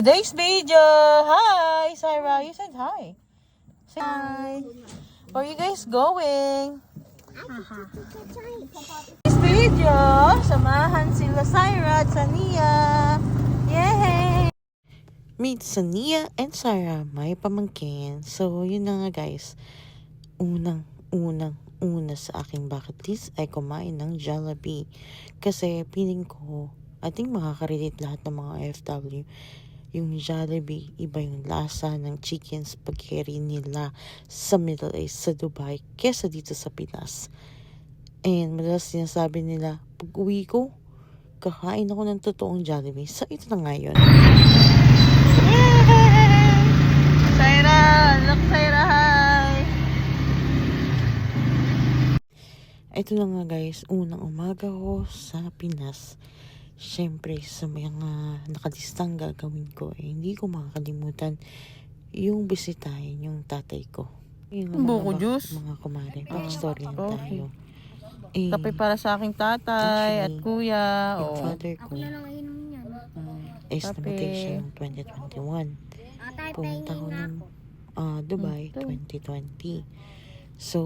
Today's video. Hi, Sarah. You said hi. Say hi. Where are you guys going? This video, samahan sila Sarah at Sania. Yay! Meet Sania and Sarah, may pamangkin. So, yun na nga guys. Una sa aking bucket list ay kumain ng Jollibee. Kasi piling ko, I think makaka-relate lahat ng mga OFW. Yung Jollibee, iba yung lasa ng chicken spaghetti nila sa Middle East, sa Dubai, kesa dito sa Pinas. And madalas sinasabi nila, pag uwi ko, kakain ako ng totoong Jollibee. So, ito na nga yun. Saira! Look, Saira! Hi! Ito na nga guys, unang umaga ko sa Pinas. Siyempre, sa mga nakalistang gagawin ko, hindi ko makakalimutan yung bisitahin yung tatay ko. Yung Buko juice? Mga kumare. Backstory lang tayo. Kape para sa aking tatay at kuya. Yung father ko, is Kape. namatay siya noong 2021. Pumunta ko ng Dubai 2020. So,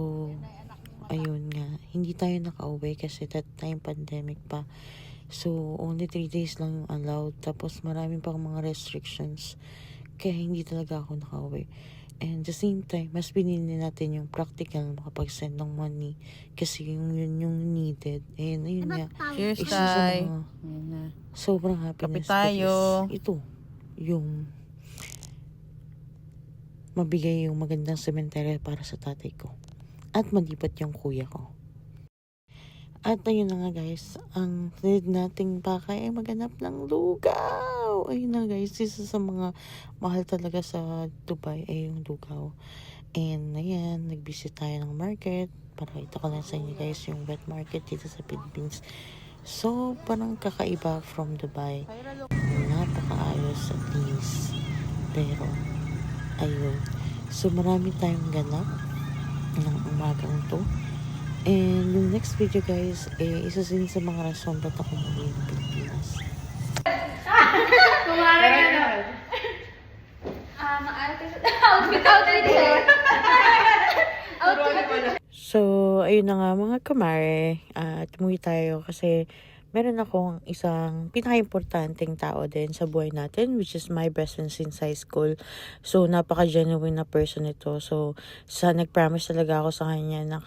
ayun nga, hindi tayo nakauwi kasi that time pandemic pa. So, only 3 days lang yung allowed. Tapos, maraming pang mga restrictions. Kaya, hindi talaga ako nakauwi. And the same time, mas pinili natin yung practical makapag-send ng money. Kasi yun yung needed. And ayun nga. Cheers, isa sa tay. mga sobrang happiness. Kape tayo. Ito, yung mabigay yung magandang cemetery para sa tatay ko. At malipat yung kuya ko. At ayun na nga guys, ang need nating pakay ay maghanap ng lugaw. Ayun na guys, isa sa mga mahal talaga sa Dubai ay yung lugaw. And ayan, nag-visit tayo ng market. Para ito ko lang sa inyo guys yung wet market dito sa Philippines. So, parang kakaiba from Dubai. Napakaayos at least. Pero, ayun. So, marami tayong ganap ng umagang to. And yung next video guys, isa din sa mga rason ba't ako umuwi ng Pilipinas. So, ayun na nga mga kumare. Tumuwi tayo kasi meron akong isang pinaka-importanteng tao din sa buhay natin, which is my best friend since high school. So, napaka-genuine na person ito. So, nag-promise talaga ako sa kanya na